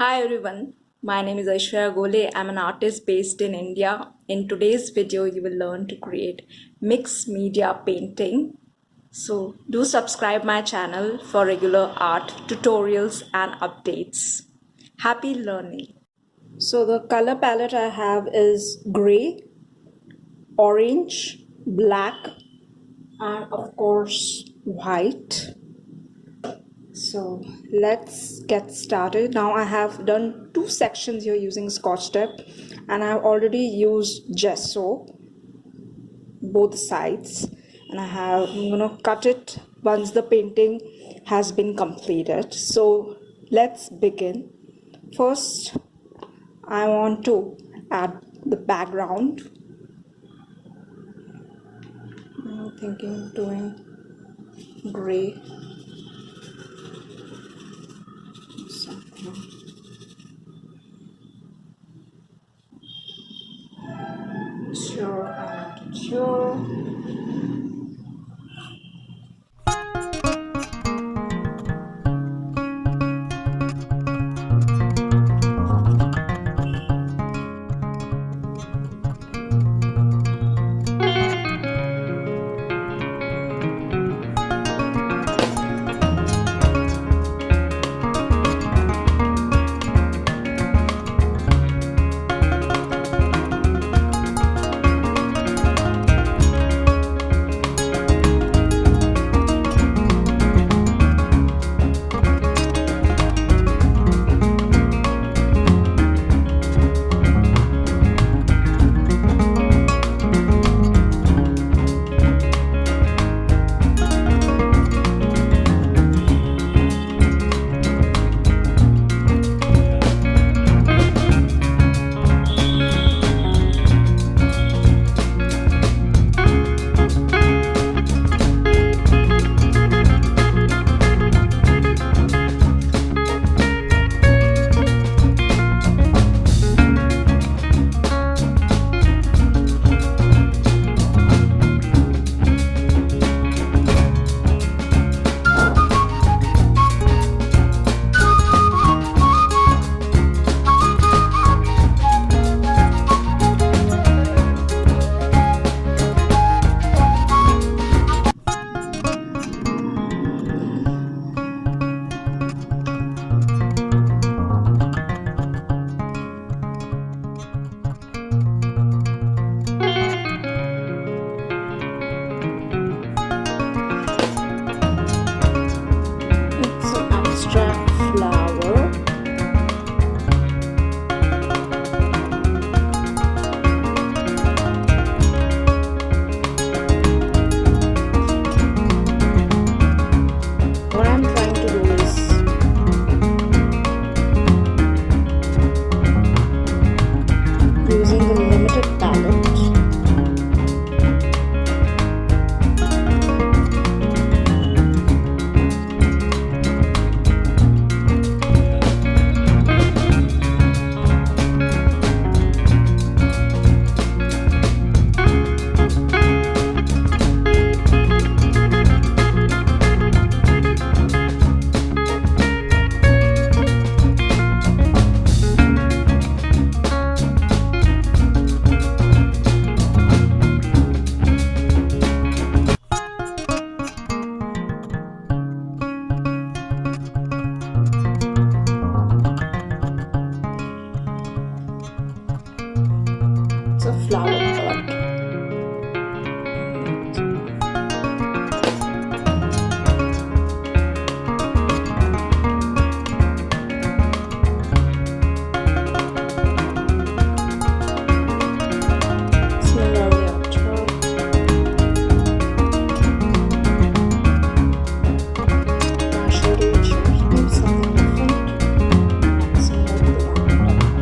Hi everyone, my name is Aishwarya Gole. I'm an artist based in India. In today's video, you will learn to create mixed media painting. So do subscribe my channel for regular art tutorials and updates. Happy learning. So the color palette I have is gray, orange, black, and of course white. So let's get started. Now I have done two sections here using Scotch tape, and I've already used gesso both sides, and I'm gonna cut it once the painting has been completed. So let's begin. First I want to add the background. I'm thinking of doing gray. Sure. It's an abstract flower. What I'm trying to do is using the limited palette. It's a flower pot. Similarly up top. Partially choose maybe something different. Similar to the one that I have.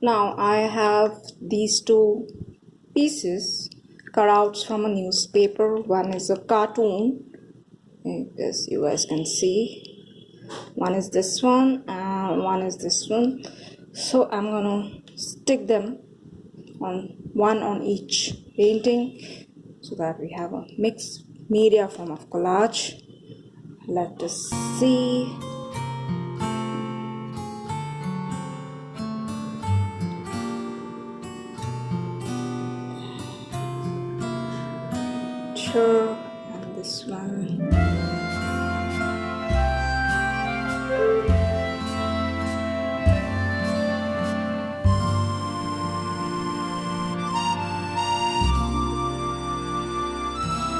Now I have these two pieces cutouts from a newspaper. One is a cartoon, as you guys can see. One is this one and one is this one. So I'm gonna stick them on one on each painting so that we have a mixed media form of collage. Let us see. Sure, and this one.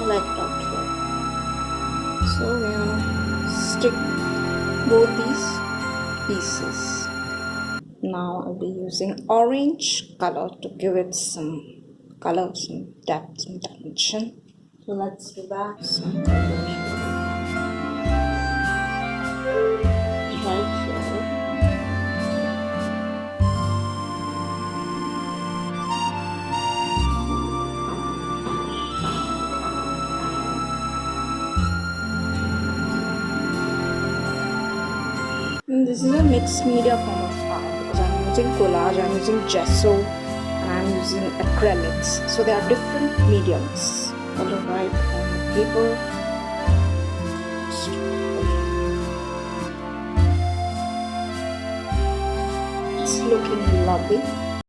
Like that. So we are gonna stick both these pieces. Now I'll be using orange color to give it some color, some depth, some dimension. So let's do that. Some color here. Right here. And this is a mixed media form of art because I'm using collage, I'm using gesso, and I'm using acrylics. So they are different mediums. Color right on the paper. It's looking lovely.